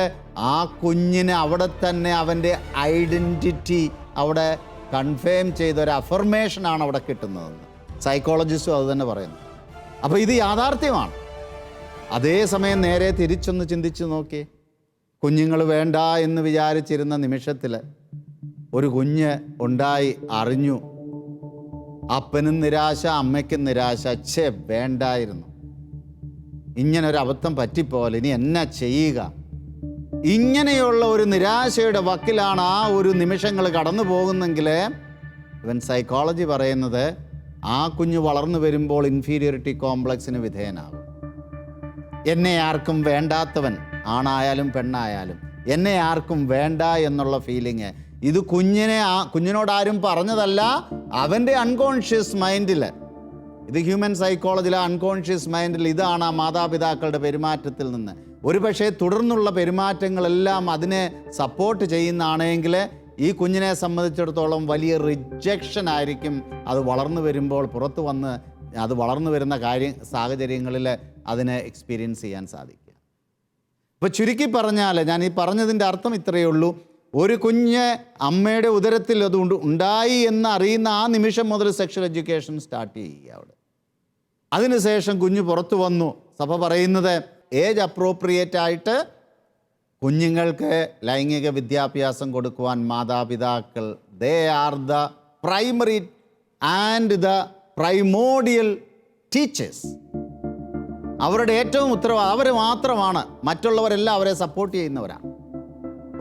S3: ആ കുഞ്ഞിന് അവിടെ തന്നെ അവൻ്റെ ഐഡൻറ്റിറ്റി അവിടെ കൺഫേം ചെയ്ത ഒരു അഫർമേഷനാണ് അവിടെ കിട്ടുന്നതെന്ന് സൈക്കോളജിസ്റ്റും അത് തന്നെ പറയുന്നു. അപ്പോൾ ഇത് യാഥാർത്ഥ്യമാണ്. അതേസമയം നേരെ തിരിച്ചൊന്ന് ചിന്തിച്ച് നോക്കി. കുഞ്ഞുങ്ങൾ വേണ്ട എന്ന് വിചാരിച്ചിരുന്ന നിമിഷത്തിൽ ഒരു കുഞ്ഞ് ഉണ്ടായി, അറിഞ്ഞു. അപ്പനും നിരാശ, അമ്മയ്ക്കും നിരാശ. വേണ്ടായിരുന്നു, ഇങ്ങനൊരു അബദ്ധം പറ്റിപ്പോലെ, ഇനി എന്നാ ചെയ്യുക? ഇങ്ങനെയുള്ള ഒരു നിരാശയുടെ വക്കിലാണ് ആ ഒരു നിമിഷങ്ങൾ കടന്നു പോകുന്നെങ്കിൽ ഇവൻ സൈക്കോളജി പറയുന്നത് ആ കുഞ്ഞ് വളർന്നു വരുമ്പോൾ ഇൻഫീരിയോറിറ്റി കോംപ്ലക്സിന് വിധേയനാകും. എന്നെ ആർക്കും വേണ്ടാത്തവൻ, ആണായാലും പെണ്ണായാലും, എന്നെ ആർക്കും വേണ്ട എന്നുള്ള ഫീലിങ് ഇത് കുഞ്ഞിനോടാരും പറഞ്ഞതല്ല, അവൻ്റെ അൺകോൺഷ്യസ് മൈൻഡിൽ, ഇത് ഹ്യൂമൻ സൈക്കോളജിയിലെ അൺകോൺഷ്യസ് മൈൻഡിൽ ഇതാണ് ആ മാതാപിതാക്കളുടെ പെരുമാറ്റത്തിൽ നിന്ന്. ഒരു പക്ഷേ തുടർന്നുള്ള പെരുമാറ്റങ്ങളെല്ലാം അതിനെ സപ്പോർട്ട് ചെയ്യുന്നതാണെങ്കിൽ ഈ കുഞ്ഞിനെ സംബന്ധിച്ചിടത്തോളം വലിയ റിജക്ഷൻ ആയിരിക്കും അത് വളർന്നു വരുമ്പോൾ പുറത്തു വന്ന് അത് വളർന്നു വരുന്ന സാഹചര്യങ്ങളിൽ അതിനെ എക്സ്പീരിയൻസ് ചെയ്യാൻ സാധിക്കുക. ഇപ്പോൾ ചുരുക്കി പറഞ്ഞാൽ ഞാൻ ഈ പറഞ്ഞതിൻ്റെ അർത്ഥം ഇത്രയേ ഉള്ളൂ. ഒരു കുഞ്ഞ് അമ്മയുടെ ഉദരത്തിൽ അത് ഉണ്ടായി എന്ന് അറിയുന്ന ആ നിമിഷം മുതൽ സെക്ഷൽ എഡ്യൂക്കേഷൻ സ്റ്റാർട്ട് ചെയ്യുക അവിടെ. അതിനുശേഷം കുഞ്ഞ് പുറത്തു വന്നു. സഭ പറയുന്നത് ഏജ് അപ്രോപ്രിയേറ്റ് ആയിട്ട് കുഞ്ഞുങ്ങൾക്ക് ലൈംഗിക വിദ്യാഭ്യാസം കൊടുക്കുവാൻ മാതാപിതാക്കൾ they are the primary and the primordial teachers. അവരുടെ ഏറ്റവും ഉത്തരവാദിത്വം അവർ മാത്രമാണ്. മറ്റുള്ളവരെല്ലാം അവരെ സപ്പോർട്ട് ചെയ്യുന്നവരാണ്.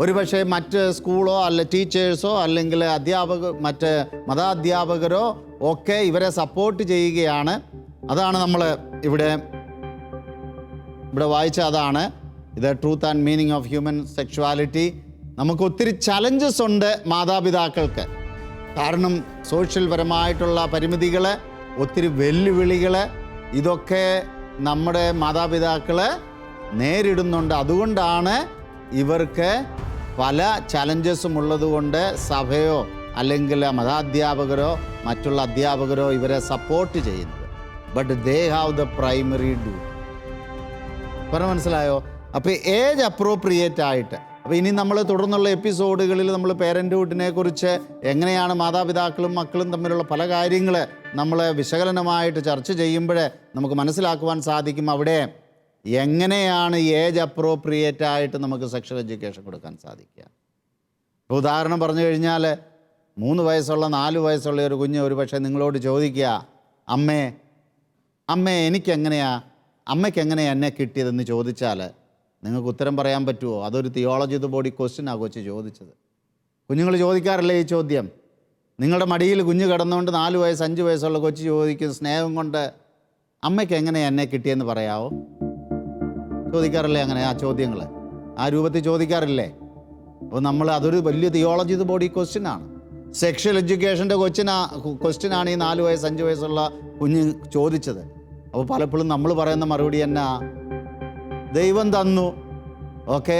S3: ഒരുപക്ഷെ മറ്റ് സ്കൂളോ അല്ല ടീച്ചേഴ്സോ അല്ലെങ്കിൽ മറ്റ് മതാധ്യാപകരോ ഒക്കെ ഇവരെ സപ്പോർട്ട് ചെയ്യുകയാണ്. അതാണ് നമ്മൾ ഇവിടെ വായിച്ച അതാണ് ഇത് truth and meaning of human sexuality. നമുക്ക് ഒത്തിരി ചലഞ്ചസ് ഉണ്ട് മാതാപിതാക്കൾക്ക്. കാരണം സോഷ്യൽ പരമായിട്ടുള്ള പരിമിതികൾ, ഒത്തിരി വെല്ലുവിളികൾ, ഇതൊക്കെ നമ്മുടെ മാതാപിതാക്കൾ നേരിടുന്നുണ്ട്. അതുകൊണ്ടാണ് ഇവർക്ക് പല ചലഞ്ചസും ഉള്ളതുകൊണ്ട് സഭയോ അല്ലെങ്കിൽ മതാധ്യാപകരോ മറ്റുള്ള അധ്യാപകരോ ഇവരെ സപ്പോർട്ട് ചെയ്യുന്നത്. But they have the primary duty. പറഞ്ഞ മനസ്സിലായോ? അപ്പോൾ ഏജ് അപ്രോപ്രിയേറ്റ് ആയിട്ട്. അപ്പോൾ ഇനി നമ്മൾ തുടർന്നുള്ള എപ്പിസോഡുകളിൽ നമ്മൾ പേരൻറ്ഹുഡിനെ കുറിച്ച് എങ്ങനെയാണ് മാതാപിതാക്കളും മക്കളും തമ്മിലുള്ള പല കാര്യങ്ങൾ നമ്മൾ വിശകലനമായിട്ട് ചർച്ച ചെയ്യുമ്പോൾ നമുക്ക് മനസ്സിലാക്കുവാൻ സാധിക്കും അവിടെ എങ്ങനെയാണ് ഏജ് അപ്രോപ്രിയേറ്റ് ആയിട്ട് നമുക്ക് സെക്ഷൽ എഡ്യൂക്കേഷൻ കൊടുക്കാൻ സാധിക്കുക. ഉദാഹരണം പറഞ്ഞു കഴിഞ്ഞാൽ 3 വയസ്സുള്ള 4 വയസ്സുള്ള ഒരു കുഞ്ഞ് ഒരു പക്ഷേ നിങ്ങളോട് ചോദിക്കുക, അമ്മേ അമ്മയ്ക്ക് എങ്ങനെയാണ് എന്നെ കിട്ടിയതെന്ന് ചോദിച്ചാൽ നിങ്ങൾക്ക് ഉത്തരം പറയാൻ പറ്റുമോ? അതൊരു തിയോളജി ഓഫ് ദ ബോഡി ക്വസ്റ്റ്യനാണ് കൊച്ച് ചോദിച്ചത്. കുഞ്ഞുങ്ങൾ ചോദിക്കാറില്ലേ ഈ ചോദ്യം? നിങ്ങളുടെ മടിയിൽ കുഞ്ഞ് കിടന്നുകൊണ്ട് 4 വയസ്സ് 5 വയസ്സുള്ള കൊച്ച് ചോദിക്കും സ്നേഹം കൊണ്ട്, അമ്മയ്ക്ക് എങ്ങനെയാണ് എന്നെ കിട്ടിയെന്ന് പറയാമോ? ചോദിക്കാറില്ലേ അങ്ങനെ ആ ചോദ്യങ്ങൾ? ആ രൂപത്തിൽ ചോദിക്കാറില്ലേ? അപ്പോൾ അതൊരു വലിയ തിയോളജി ഓഫ് ദ ബോഡി ക്വസ്റ്റ്യനാണ്. സെക്ഷൽ എഡ്യൂക്കേഷൻ്റെ ക്വസ്റ്റ്യനാണ് ഈ 4 വയസ്സ് 5 വയസ്സുള്ള കുഞ്ഞ് ചോദിച്ചത്. അപ്പോൾ പലപ്പോഴും നമ്മൾ പറയുന്ന മറുപടി എന്നാ? ദൈവം തന്നു, ഓക്കെ,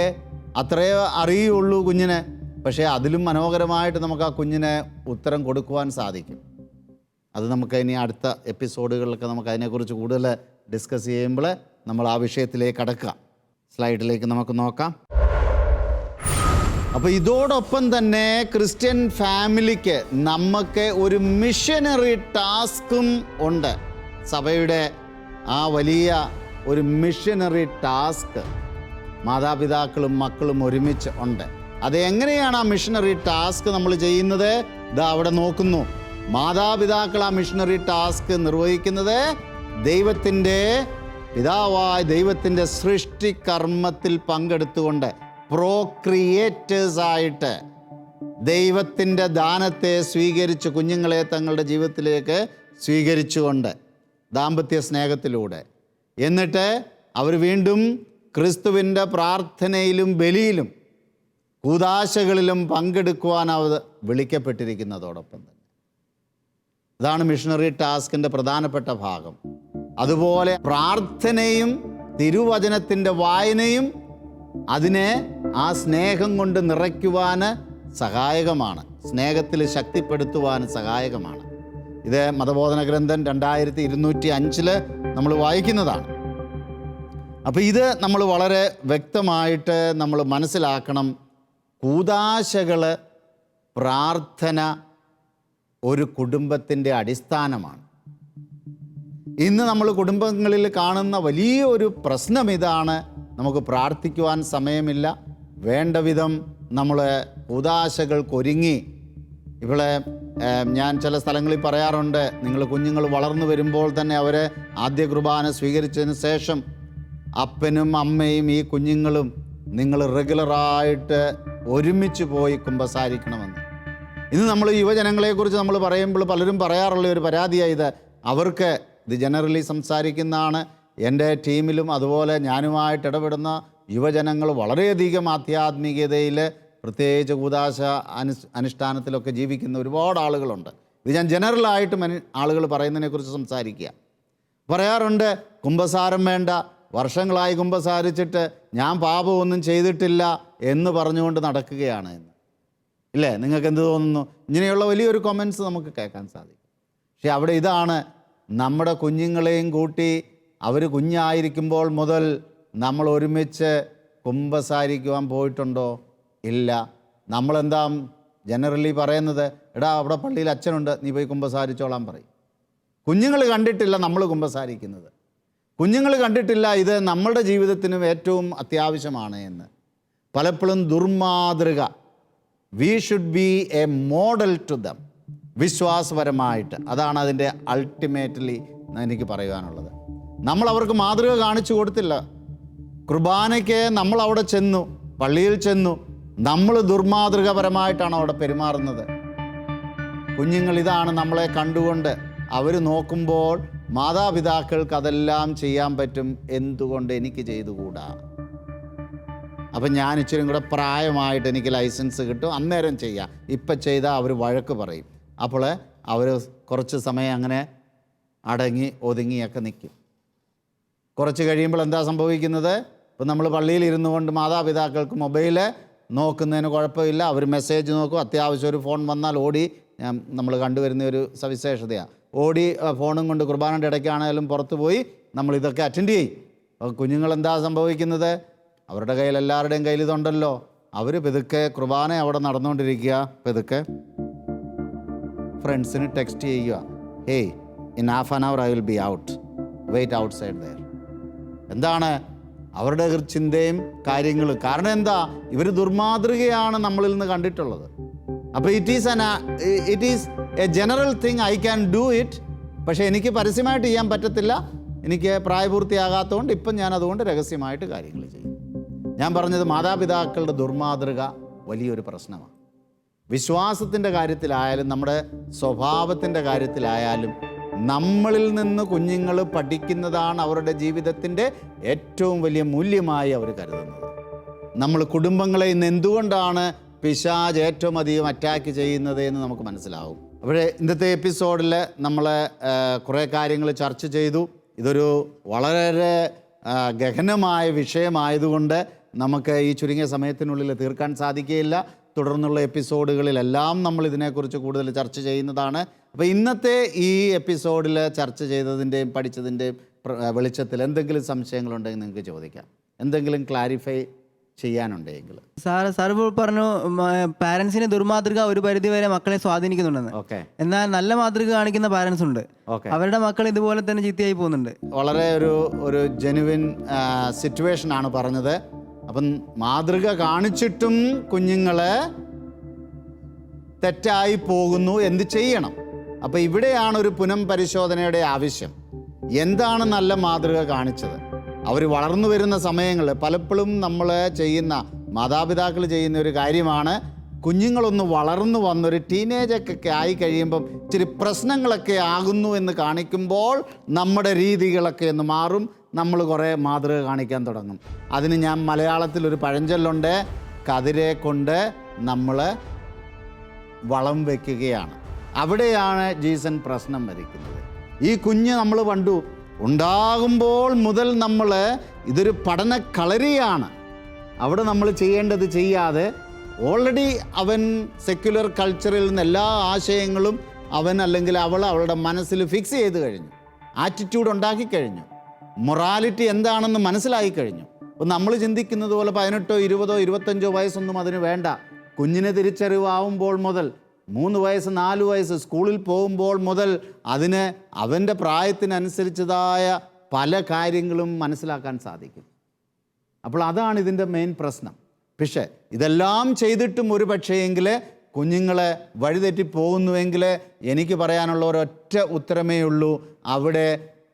S3: അത്രയേ അറിയുള്ളൂ കുഞ്ഞിനെ. പക്ഷേ അതിലും മനോഹരമായിട്ട് നമുക്ക് ആ കുഞ്ഞിനെ ഉത്തരം കൊടുക്കുവാൻ സാധിക്കും. അത് നമുക്ക് ഇനി അടുത്ത എപ്പിസോഡുകളിലൊക്കെ നമുക്ക് അതിനെക്കുറിച്ച് കൂടുതൽ ഡിസ്കസ് ചെയ്യുമ്പോൾ നമ്മൾ ആ വിഷയത്തിലേക്ക് കടക്കാം. സ്ലൈഡിലേക്ക് നമുക്ക് നോക്കാം. അപ്പോൾ ഇതോടൊപ്പം തന്നെ ക്രിസ്ത്യൻ ഫാമിലിക്ക് നമുക്ക് ഒരു മിഷനറി ടാസ്കും ഉണ്ട്. സഭയുടെ ആ വലിയ ഒരു മിഷനറി ടാസ്ക് മാതാപിതാക്കളും മക്കളും ഒരുമിച്ച് ഉണ്ട്. അതെങ്ങനെയാണ് ആ മിഷനറി ടാസ്ക് നമ്മൾ ചെയ്യുന്നത്? ഇതാ അവിടെ നോക്കുന്നു. മാതാപിതാക്കൾ ആ മിഷനറി ടാസ്ക് നിർവഹിക്കുന്നത് ദൈവത്തിൻ്റെ പിതാവായ ദൈവത്തിൻ്റെ സൃഷ്ടികർമ്മത്തിൽ പങ്കെടുത്തുകൊണ്ട് പ്രോക്രിയേറ്റേഴ്സായിട്ട് ദൈവത്തിൻ്റെ ദാനത്തെ സ്വീകരിച്ച് കുഞ്ഞുങ്ങളെ തങ്ങളുടെ ജീവിതത്തിലേക്ക് സ്വീകരിച്ചുകൊണ്ട് ദാമ്പത്യ സ്നേഹത്തിലൂടെ എന്നിട്ട് അവർ വീണ്ടും ക്രിസ്തുവിൻ്റെ പ്രാർത്ഥനയിലും ബലിയിലും കൂദാശകളിലും പങ്കെടുക്കുവാൻ അവർ വിളിക്കപ്പെട്ടിരിക്കുന്നതോടൊപ്പം തന്നെ. അതാണ് മിഷണറി ടാസ്കിൻ്റെ പ്രധാനപ്പെട്ട ഭാഗം. അതുപോലെ പ്രാർത്ഥനയും തിരുവചനത്തിൻ്റെ വായനയും അതിനെ ആ സ്നേഹം കൊണ്ട് നിറയ്ക്കുവാൻ സഹായകമാണ്, സ്നേഹത്തിൽ ശക്തിപ്പെടുത്തുവാൻ സഹായകമാണ്. ഇത് മതബോധന ഗ്രന്ഥം 2205 നമ്മൾ വായിക്കുന്നതാണ്. അപ്പോൾ ഇത് നമ്മൾ വളരെ വ്യക്തമായിട്ട് നമ്മൾ മനസ്സിലാക്കണം. കൂദാശകൾ, പ്രാർത്ഥന ഒരു കുടുംബത്തിൻ്റെ അടിസ്ഥാനമാണ്. ഇന്ന് നമ്മൾ കുടുംബങ്ങളിൽ കാണുന്ന വലിയൊരു പ്രശ്നം ഇതാണ്. നമുക്ക് പ്രാർത്ഥിക്കുവാൻ സമയമില്ല. വേണ്ട വിധം നമ്മൾ കൂദാശകൾക്കൊരുങ്ങി. ഇവിടെ ഞാൻ ചില സ്ഥലങ്ങളിൽ പറയാറുണ്ട്, നിങ്ങൾ കുഞ്ഞുങ്ങൾ വളർന്നു വരുമ്പോൾ തന്നെ അവരെ ആദ്യ കുർബാന സ്വീകരിച്ചതിന് ശേഷം അപ്പനും അമ്മയും ഈ കുഞ്ഞുങ്ങളും നിങ്ങൾ റെഗുലറായിട്ട് ഒരുമിച്ച് പോയി കുമ്പസാരിക്കണമെന്ന്. ഇന്ന് നമ്മൾ യുവജനങ്ങളെക്കുറിച്ച് നമ്മൾ പറയുമ്പോൾ പലരും പറയാറുള്ള ഒരു പരാതിയായി ഇത്. അവർക്ക് ഇത് ജനറലി സംസാരിക്കുന്നതാണ്. എൻ്റെ ടീമിലും അതുപോലെ ഞാനുമായിട്ട് ഇടപെടുന്ന യുവജനങ്ങൾ വളരെയധികം ആധ്യാത്മികതയിൽ, പ്രത്യേകിച്ച് കൂദാശ അനുഷ്ഠാനത്തിലൊക്കെ ജീവിക്കുന്ന ഒരുപാട് ആളുകളുണ്ട്. ഇത് ഞാൻ ജനറലായിട്ട് ആളുകൾ പറയുന്നതിനെക്കുറിച്ച് സംസാരിക്കുക. പറയാറുണ്ട്, കുമ്പസാരം വേണ്ട, വർഷങ്ങളായി കുമ്പസാരിച്ചിട്ട് ഞാൻ പാപമൊന്നും ചെയ്തിട്ടില്ല എന്ന് പറഞ്ഞുകൊണ്ട് നടക്കുകയാണ് എന്ന്. ഇല്ലേ? നിങ്ങൾക്ക് എന്ത് തോന്നുന്നു? ഇങ്ങനെയുള്ള വലിയൊരു കമൻസ് നമുക്ക് കേൾക്കാൻ സാധിക്കും. പക്ഷെ അവിടെ ഇതാണ്, നമ്മുടെ കുഞ്ഞുങ്ങളെയും കൂട്ടി അവർ കുഞ്ഞായിരിക്കുമ്പോൾ മുതൽ നമ്മൾ ഒരുമിച്ച് കുമ്പസാരിക്കുവാൻ പോയിട്ടുണ്ടോ? ഇല്ല. നമ്മളെന്താ ജനറലി പറയുന്നത്? എടാ, അവിടെ പള്ളിയിൽ അച്ഛനുണ്ട്, നീ പോയി കുമ്പസാരിച്ചോളാൻ പറയും. കുഞ്ഞുങ്ങൾ കണ്ടിട്ടില്ല നമ്മൾ കുമ്പസാരിക്കുന്നത്. കുഞ്ഞുങ്ങൾ കണ്ടിട്ടില്ല ഇത് നമ്മളുടെ ജീവിതത്തിനും ഏറ്റവും അത്യാവശ്യമാണ് എന്ന്. പലപ്പോഴും ദുർമാതൃക, we should be a model to them, വിശ്വാസപരമായിട്ട്. അതാണ് അതിൻ്റെ അൾട്ടിമേറ്റ്ലി എനിക്ക് പറയുവാനുള്ളത്. നമ്മൾ അവർക്ക് മാതൃക കാണിച്ചു കൊടുത്തില്ല. കുർബാനയ്ക്ക് നമ്മൾ അവിടെ ചെന്നു, പള്ളിയിൽ ചെന്നു, നമ്മൾ ദുർമാതൃകപരമായിട്ടാണ് അവിടെ പെരുമാറുന്നത്. കുഞ്ഞുങ്ങൾ ഇതാണ് നമ്മളെ കണ്ടുകൊണ്ട് അവർ നോക്കുമ്പോൾ മാതാപിതാക്കൾക്ക് അതെല്ലാം ചെയ്യാൻ പറ്റും, എന്തുകൊണ്ട് എനിക്ക് ചെയ്തുകൂടാ? അപ്പം ഞാൻ ഇച്ചിരി കൂടെ പ്രായമായിട്ട് എനിക്ക് ലൈസൻസ് കിട്ടും, അന്നേരം ചെയ്യാം. ഇപ്പം ചെയ്താൽ അവർ വഴക്ക് പറയും. അപ്പോൾ അവർ കുറച്ച് സമയം അങ്ങനെ അടങ്ങി ഒതുങ്ങിയൊക്കെ നിൽക്കും. കുറച്ച് കഴിയുമ്പോൾ എന്താ സംഭവിക്കുന്നത്? ഇപ്പം നമ്മൾ പള്ളിയിൽ ഇരുന്നു കൊണ്ട് മാതാപിതാക്കൾക്ക് മൊബൈൽ നോക്കുന്നതിന് കുഴപ്പമില്ല, അവർ മെസ്സേജ് നോക്കും. അത്യാവശ്യം ഒരു ഫോൺ വന്നാൽ ഓടി, നമ്മൾ കണ്ടുവരുന്ന ഒരു സവിശേഷതയാണ്, ഓടി ഫോണും കൊണ്ട് കുർബാനയുടെ ഇടയ്ക്കാണെങ്കിലും പുറത്ത് പോയി നമ്മൾ ഇതൊക്കെ അറ്റൻഡ് ചെയ്യും. അപ്പോൾ കുഞ്ഞുങ്ങൾ എന്താ സംഭവിക്കുന്നത്? അവരുടെ കയ്യിൽ, എല്ലാവരുടെയും കയ്യിൽ ഇതുണ്ടല്ലോ. അവർ പെതുക്കെ കുർബാന അവിടെ നടന്നുകൊണ്ടിരിക്കുക, പെതുക്കെ ഫ്രണ്ട്സിന് ടെക്സ്റ്റ് ചെയ്യുക, hey in half an hour I will be out, wait outside there. എന്താണ് അവരുടെ ചിന്തയും കാര്യങ്ങളും? കാരണം എന്താ? ഇവർ ദുർമാതൃകയാണ് നമ്മളിൽ നിന്ന് കണ്ടിട്ടുള്ളത്. അപ്പോൾ it is A general thing, I can do it. പക്ഷേ എനിക്ക് പരസ്യമായിട്ട് ചെയ്യാൻ പറ്റത്തില്ല, എനിക്ക് പ്രായപൂർത്തിയാകാത്തതുകൊണ്ട് ഇപ്പം ഞാൻ അതുകൊണ്ട് രഹസ്യമായിട്ട് കാര്യങ്ങൾ ചെയ്യും. ഞാൻ പറഞ്ഞത് മാതാപിതാക്കളുടെ ദുർമാതൃക വലിയൊരു പ്രശ്നമാണ്. വിശ്വാസത്തിൻ്റെ കാര്യത്തിലായാലും നമ്മുടെ സ്വഭാവത്തിൻ്റെ കാര്യത്തിലായാലും നമ്മളിൽ നിന്ന് കുഞ്ഞുങ്ങൾ പഠിക്കുന്നതാണ് അവരുടെ ജീവിതത്തിൻ്റെ ഏറ്റവും വലിയ മൂല്യമായി അവർ കരുതുന്നത്. നമ്മൾ കുടുംബങ്ങളെ ഇന്ന് എന്തുകൊണ്ടാണ് പിശാച് ഏറ്റവും അധികം അറ്റാക്ക് ചെയ്യുന്നത് എന്ന് നമുക്ക് മനസ്സിലാവും. അവിടെ ഇന്നത്തെ എപ്പിസോഡിൽ നമ്മൾ കുറേ കാര്യങ്ങൾ ചർച്ച ചെയ്തു. ഇതൊരു വളരെ ഗഹനമായ വിഷയമായതുകൊണ്ട് നമുക്ക് ഈ ചുരുങ്ങിയ സമയത്തിനുള്ളിൽ തീർക്കാൻ സാധിക്കുകയില്ല. തുടർന്നുള്ള എപ്പിസോഡുകളിലെല്ലാം നമ്മൾ ഇതിനെക്കുറിച്ച് കൂടുതൽ ചർച്ച ചെയ്യുന്നതാണ്. അപ്പോൾ ഇന്നത്തെ ഈ എപ്പിസോഡിൽ ചർച്ച ചെയ്തതിൻ്റെയും പഠിച്ചതിൻ്റെയും വെളിച്ചത്തിൽ എന്തെങ്കിലും സംശയങ്ങളുണ്ടെങ്കിൽ നിങ്ങൾക്ക് ചോദിക്കാം, എന്തെങ്കിലും ക്ലാരിഫൈ ചെയ്യാനുണ്ടെങ്കിൽ.
S9: സാർ പറഞ്ഞു പാരൻസിന് ദുർമാതൃക ഒരു പരിധി വരെ മക്കളെ സ്വാധീനിക്കുന്നുണ്ടെന്ന്.
S3: ഓക്കെ.
S9: എന്നാൽ നല്ല മാതൃക കാണിക്കുന്ന പാരൻസ് ഉണ്ട്, അവരുടെ മക്കൾ ഇതുപോലെ തന്നെ ചീത്തയായി പോകുന്നുണ്ട്.
S3: വളരെ ഒരു ജെനുവിൻ സിറ്റുവേഷൻ ആണ് പറഞ്ഞത്. അപ്പം മാതൃക കാണിച്ചിട്ടും കുഞ്ഞുങ്ങളെ തെറ്റായി പോകുന്നു, എന്ത് ചെയ്യണം? അപ്പോൾ ഇവിടെയാണ് ഒരു പുനഃപരിശോധനയുടെ ആവശ്യം. എന്താണ് നല്ല മാതൃക കാണിച്ചത്? അവർ വളർന്നു വരുന്ന സമയങ്ങളിൽ പലപ്പോഴും നമ്മൾ ചെയ്യുന്ന, മാതാപിതാക്കൾ ചെയ്യുന്ന ഒരു കാര്യമാണ്, കുഞ്ഞുങ്ങളൊന്ന് വളർന്നു വന്നൊരു ടീനേജൊക്കെ ആയി കഴിയുമ്പം ഇച്ചിരി പ്രശ്നങ്ങളൊക്കെ ആകുന്നു എന്ന് കാണിക്കുമ്പോൾ നമ്മുടെ രീതികളൊക്കെ ഒന്ന് മാറും, നമ്മൾ കുറേ മാതൃക കാണിക്കാൻ തുടങ്ങും. അതിന് ഞാൻ മലയാളത്തിലൊരു പഴഞ്ചൊല്ലുണ്ട്, കതിരെ കൊണ്ട് നമ്മൾ വളം വയ്ക്കുകയാണ്. അവിടെയാണ് ജീസൻ പ്രശ്നം വരിക്കുന്നത്. ഈ കുഞ്ഞ് നമ്മൾ കണ്ടു ഉണ്ടാകുമ്പോൾ മുതൽ നമ്മൾ ഇതൊരു പഠന കളരിയാണ്. അവിടെ നമ്മൾ ചെയ്യേണ്ടത് ചെയ്യാതെ ഓൾറെഡി അവൻ സെക്യുലർ കൾച്ചറിൽ നിന്ന് എല്ലാ ആശയങ്ങളും അവൻ അല്ലെങ്കിൽ അവൾ അവളുടെ മനസ്സിൽ ഫിക്സ് ചെയ്ത് കഴിഞ്ഞു, ആറ്റിറ്റ്യൂഡ് ഉണ്ടാക്കി കഴിഞ്ഞു, മൊറാലിറ്റി എന്താണെന്ന് മനസ്സിലാക്കി കഴിഞ്ഞു. അപ്പോൾ നമ്മൾ ചിന്തിക്കുന്നത് പോലെ 18, 20, 25 വയസ്സൊന്നും അതിന് വേണ്ട. കുഞ്ഞിന് തിരിച്ചറിവാകുമ്പോൾ മുതൽ 3 വയസ്സ് 4 വയസ്സ് സ്കൂളിൽ പോകുമ്പോൾ മുതൽ അതിന് അവൻ്റെ പ്രായത്തിനനുസരിച്ചതായ പല കാര്യങ്ങളും മനസ്സിലാക്കാൻ സാധിക്കും. അപ്പോൾ അതാണ് ഇതിൻ്റെ മെയിൻ പ്രശ്നം. പക്ഷേ ഇതെല്ലാം ചെയ്തിട്ടും ഒരു പക്ഷേയെങ്കിൽ കുഞ്ഞുങ്ങളെ വഴിതെറ്റി പോകുന്നുവെങ്കിൽ എനിക്ക് പറയാനുള്ള ഒരൊറ്റ ഉത്തരമേ ഉള്ളൂ, അവിടെ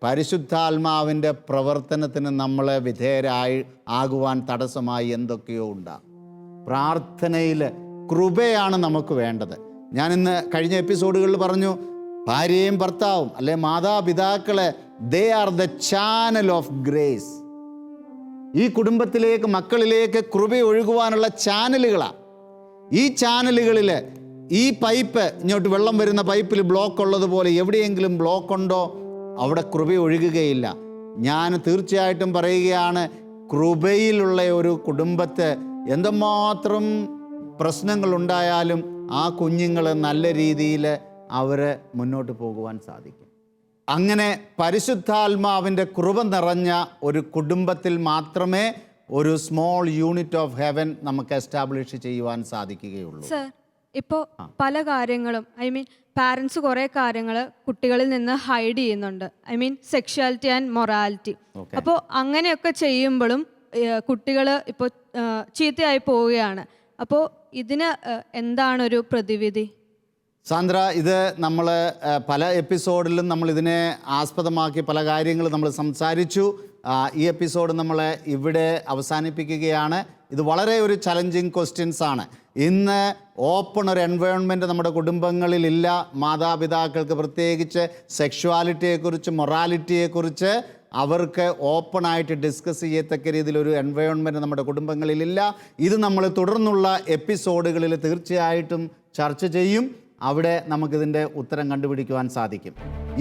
S3: പരിശുദ്ധാത്മാവിൻ്റെ പ്രവർത്തനത്തിന് നമ്മളെ വിധേയരായി ആകുവാൻ തടസ്സമായി എന്തൊക്കെയോ ഉണ്ടാകും. പ്രാർത്ഥനയിൽ കൃപയാണ് നമുക്ക് വേണ്ടത്. ഞാനിന്ന് കഴിഞ്ഞ എപ്പിസോഡുകളിൽ പറഞ്ഞു, ഭാര്യയും ഭർത്താവും അല്ലെ മാതാപിതാക്കളെ they are the channel of grace. ഈ കുടുംബത്തിലേക്ക് മക്കളിലേക്ക് കൃപ ഒഴുകുവാനുള്ള ചാനലുകളാണ്. ഈ ചാനലുകളിൽ ഈ പൈപ്പ് ഇങ്ങോട്ട് വെള്ളം വരുന്ന പൈപ്പിൽ ബ്ലോക്ക് ഉള്ളതുപോലെ എവിടെയെങ്കിലും ബ്ലോക്ക് ഉണ്ടോ അവിടെ കൃപ ഒഴുകുകയില്ല. ഞാൻ തീർച്ചയായിട്ടും പറയുകയാണ്, കൃപയിലുള്ള ഒരു കുടുംബത്തെ എന്തുമാത്രം പ്രശ്നങ്ങളുണ്ടായാലും ആ കുഞ്ഞുങ്ങൾ നല്ല രീതിയിൽ അവർ മുന്നോട്ട് പോകുവാൻ സാധിക്കും. അങ്ങനെ പരിശുദ്ധാത്മാവിൻ്റെ കൃപ നിറഞ്ഞ ഒരു കുടുംബത്തിൽ മാത്രമേ ഒരു സ്മോൾ യൂണിറ്റ് ഓഫ് ഹെവൻ നമുക്ക് എസ്റ്റാബ്ലിഷ് ചെയ്യുവാൻ സാധിക്കുകയുള്ളൂ.
S10: സർ, ഇപ്പോൾ പല കാര്യങ്ങളും പാരൻസ് കുറേ കാര്യങ്ങൾ കുട്ടികളിൽ നിന്ന് ഹൈഡ് ചെയ്യുന്നുണ്ട്. Sexuality and morality. അപ്പോൾ അങ്ങനെയൊക്കെ ചെയ്യുമ്പോഴും കുട്ടികൾ ഇപ്പോൾ ചീത്തയായി പോവുകയാണ്. അപ്പോൾ ഇതിന് എന്താണൊരു പ്രതിവിധി?
S3: സാന്ദ്ര, ഇത് നമ്മൾ പല എപ്പിസോഡിലും നമ്മൾ ഇതിനെ ആസ്പദമാക്കി പല കാര്യങ്ങൾ നമ്മൾ സംസാരിച്ചു. ഈ എപ്പിസോഡ് നമ്മൾ ഇവിടെ അവസാനിപ്പിക്കുകയാണ്. ഇത് വളരെ ഒരു ചലഞ്ചിങ് ക്വസ്റ്റ്യൻസ് ആണ്. ഇന്ന് ഓപ്പൺ ഒരു എൻവയോൺമെൻറ്റ് നമ്മുടെ കുടുംബങ്ങളിലില്ല. മാതാപിതാക്കൾക്ക് പ്രത്യേകിച്ച് സെക്ഷുവാലിറ്റിയെക്കുറിച്ച് മൊറാലിറ്റിയെക്കുറിച്ച് അവർക്ക് ഓപ്പണായിട്ട് ഡിസ്കസ് ചെയ്യത്തക്ക രീതിയിലൊരു എൻവയോൺമെൻറ്റ് നമ്മുടെ കുടുംബങ്ങളിലില്ല. ഇത് നമ്മൾ തുടർന്നുള്ള എപ്പിസോഡുകളിൽ തീർച്ചയായിട്ടും ചർച്ച ചെയ്യും. അവിടെ നമുക്കിതിൻ്റെ ഉത്തരം കണ്ടുപിടിക്കുവാൻ സാധിക്കും.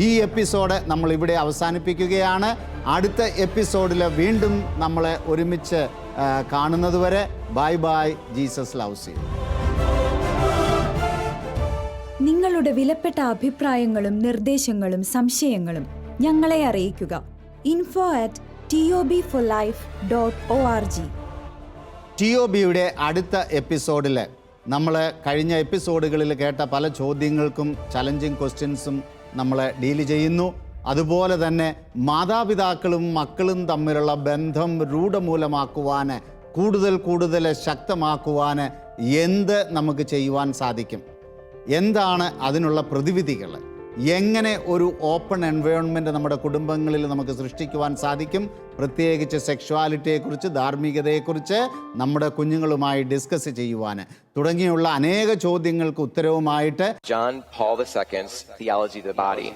S3: ഈ എപ്പിസോഡ് നമ്മൾ ഇവിടെ അവസാനിപ്പിക്കുകയാണ്. അടുത്ത എപ്പിസോഡിൽ വീണ്ടും നമ്മളെ ഒരുമിച്ച് കാണുന്നതുവരെ bye bye. Jesus loves you.
S11: നിങ്ങളുടെ വിലപ്പെട്ട അഭിപ്രായങ്ങളും നിർദ്ദേശങ്ങളും സംശയങ്ങളും ഞങ്ങളെ അറിയിക്കുക. info@tobforlife.org.
S3: TOBയുടെ അടുത്ത എപ്പിസോഡിൽ നമ്മൾ കഴിഞ്ഞ എപ്പിസോഡുകളിൽ കേട്ട പല ചോദ്യങ്ങൾക്കും ചലഞ്ചിങ് ക്വസ്റ്റ്യൻസും നമ്മൾ ഡീൽ ചെയ്യുന്നു. അതുപോലെ തന്നെ മാതാപിതാക്കളും മക്കളും തമ്മിലുള്ള ബന്ധം രൂഢമൂലമാക്കുവാൻ, കൂടുതൽ ശക്തമാക്കുവാൻ എന്ത് നമുക്ക് ചെയ്യുവാൻ സാധിക്കും, എന്താണ് അതിനുള്ള പ്രതിവിധികൾ, എങ്ങനെ ഒരു ഓപ്പൺ എൻവയോൺമെൻറ്റ് നമ്മുടെ കുടുംബങ്ങളിൽ നമുക്ക് സൃഷ്ടിക്കുവാൻ സാധിക്കും, പ്രത്യേകിച്ച് സെക്ഷുവാലിറ്റിയെക്കുറിച്ച്, ധാർമ്മികതയെക്കുറിച്ച് നമ്മുടെ കുഞ്ഞുങ്ങളുമായി ഡിസ്കസ് ചെയ്യുവാൻ തുടങ്ങിയുള്ള അനേക ചോദ്യങ്ങൾക്ക് ഉത്തരവുമായിട്ട്
S2: John Paul II's Theology of the Body.